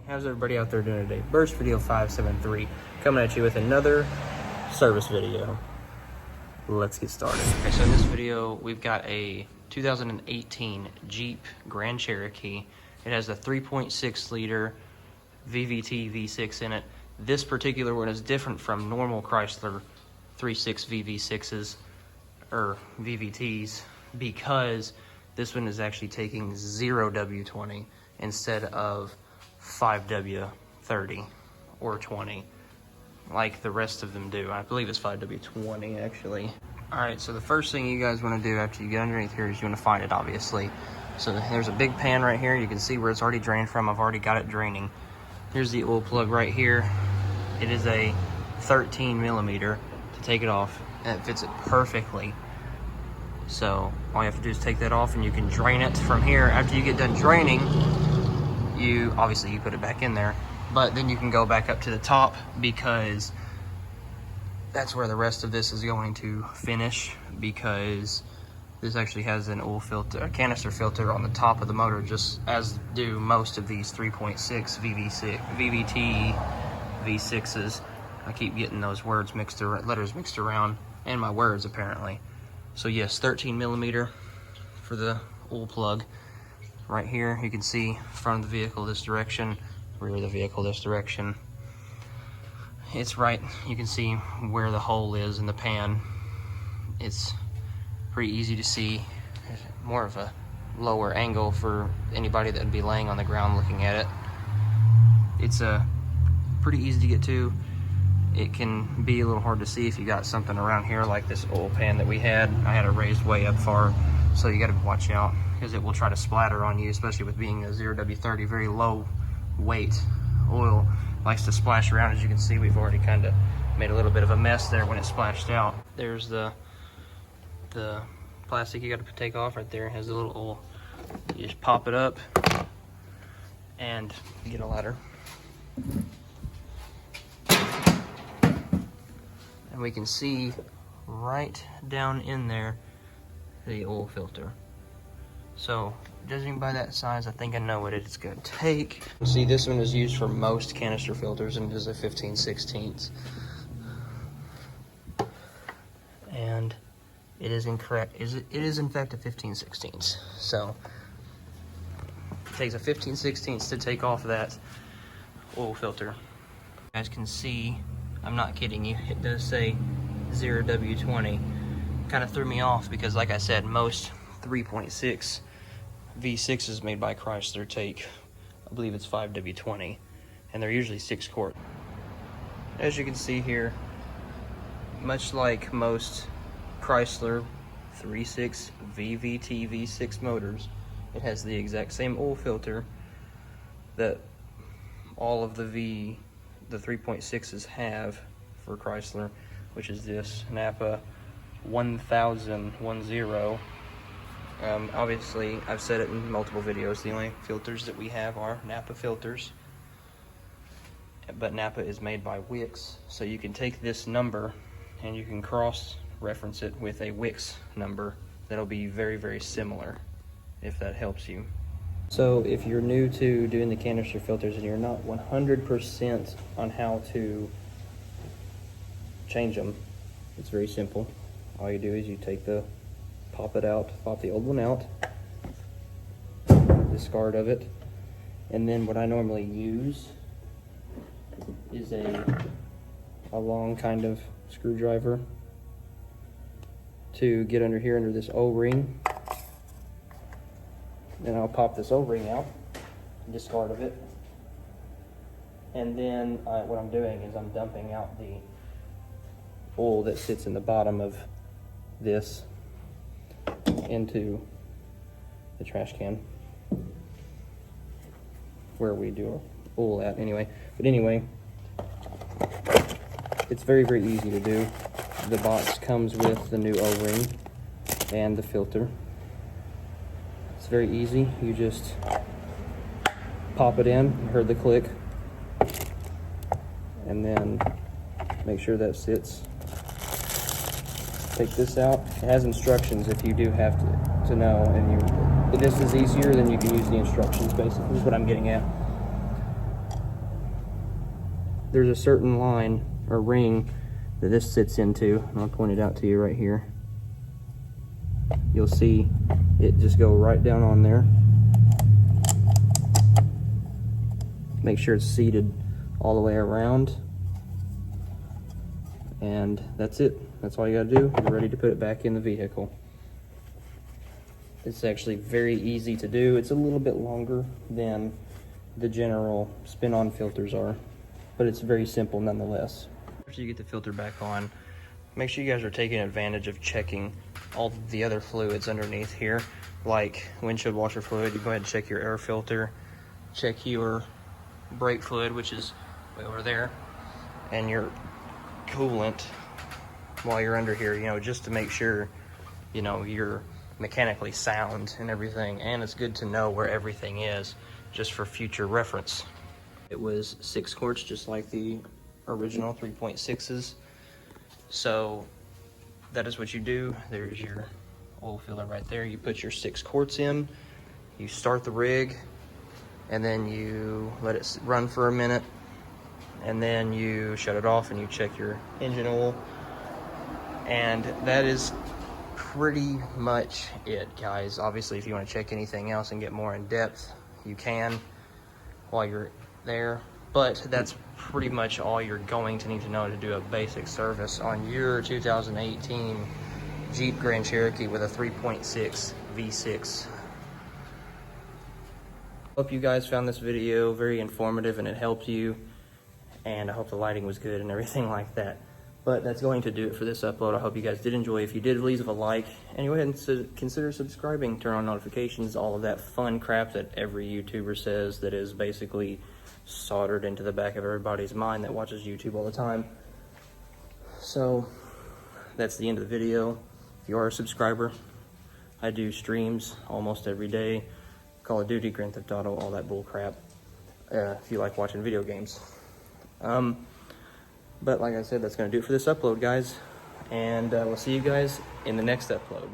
How's everybody out there doing today? Burst Video 573 coming at you with another service video. Let's get started. Okay, so in this video, we've got a 2018 Jeep Grand Cherokee. It has a 3.6 liter VVT V6 in it. This particular one is different from normal Chrysler 3.6 VV6s or VVTs because this one is actually taking 0W20 instead of 5W30 or 20 like the rest of them do. I believe it's 5W20 actually. Alright, so the first thing you guys want to do after you get underneath here is you want to find it, obviously. So there's a big pan right here. You can see where it's already drained from. I've already got it draining. Here's the oil plug right here. It is a 13 millimeter to take it off, and it fits it perfectly. So all you have to do is take that off and you can drain it from here. After you get done draining, you put it back in there, but then you can go back up to the top because that's where the rest of this is going to finish, because this actually has an oil filter, a canister filter on the top of the motor, just as do most of these 3.6 VVT V6s. I keep getting those letters mixed around, and my words apparently. So yes, 13 millimeter for the oil plug. Right here, you can see front of the vehicle this direction, rear of the vehicle this direction. It's right, you can see where the hole is in the pan. It's pretty easy to see. There's more of a lower angle for anybody that would be laying on the ground looking at it. It's pretty easy to get to. It can be a little hard to see if you got something around here like this oil pan that we had. I had it raised way up far, so you got to watch out because it will try to splatter on you, especially with being a 0W30, very low weight oil. Likes to splash around. As you can see, we've already kind of made a little bit of a mess there when it splashed out. There's the plastic you got to take off right there. It has a little oil. You just pop it up and you get a ladder. And we can see right down in there the oil filter. So judging by that size, I think I know what it's going to take. See, this one is used for most canister filters and it is a 15/16. And it is incorrect. It is in fact a 15/16. So it takes a 15/16 to take off that oil filter. You guys can see, I'm not kidding you, it does say 0W20. Kind of threw me off because, like I said, most 3.6 V6s made by Chrysler take, I believe it's 5W20, and they're usually 6 quart. As you can see here, much like most Chrysler 3.6 VVT V6 motors, it has the exact same oil filter that all of the 3.6s have for Chrysler, which is this Napa 1010. Obviously, I've said it in multiple videos, the only filters that we have are Napa filters, but Napa is made by Wix, so you can take this number and you can cross-reference it with a Wix number that'll be very, very similar, if that helps you. So if you're new to doing the canister filters and you're not 100% on how to change them, it's very simple. All you do is you pop the old one out, discard of it, and then what I normally use is a long kind of screwdriver to get under here, under this O-ring. Then I'll pop this O-ring out, discard of it, and then what I'm doing is I'm dumping out the oil that sits in the bottom of this into the trash can where we do our oil at anyway. But anyway, it's very, very easy to do. The box comes with the new O-ring and the filter. It's very easy. You just pop it in, you heard the click, and then make sure that sits. Take this out. It has instructions if you do have to know, and if this is easier, then you can use the instructions, basically, is what I'm getting at. there's a certain line or ring that this sits into, and I'll point it out to you right here. You'll see it just go right down on there. Make sure it's seated all the way around. And that's it. That's all you gotta do. You're ready to put it back in the vehicle. It's actually very easy to do. It's a little bit longer than the general spin-on filters are, but it's very simple nonetheless. After you get the filter back on, make sure you guys are taking advantage of checking all the other fluids underneath here, like windshield washer fluid. You go ahead and check your air filter, check your brake fluid, which is way over there, and your coolant while you're under here, you know, just to make sure, you know, you're mechanically sound and everything. And it's good to know where everything is just for future reference. It was 6 quarts, just like the original 3.6s. So that is what you do. There's your oil filler right there. You put your 6 quarts in, you start the rig, and then you let it run for a minute, and then you shut it off and you check your engine oil. And that is pretty much it, guys. Obviously, if you want to check anything else and get more in depth, you can while you're there, but that's pretty much all you're going to need to know to do a basic service on your 2018 Jeep Grand Cherokee with a 3.6 V6. Hope you guys found this video very informative and it helped you, and I hope the lighting was good and everything like that. But that's going to do it for this upload. I hope you guys did enjoy. If you did, please leave a like, and go ahead and consider subscribing, turn on notifications, all of that fun crap that every YouTuber says that is basically soldered into the back of everybody's mind that watches YouTube all the time. So that's the end of the video. If you are a subscriber, I do streams almost every day, Call of Duty, Grand Theft Auto, all that bull crap, if you like watching video games. But like I said, that's going to do it for this upload, guys. And we'll see you guys in the next upload.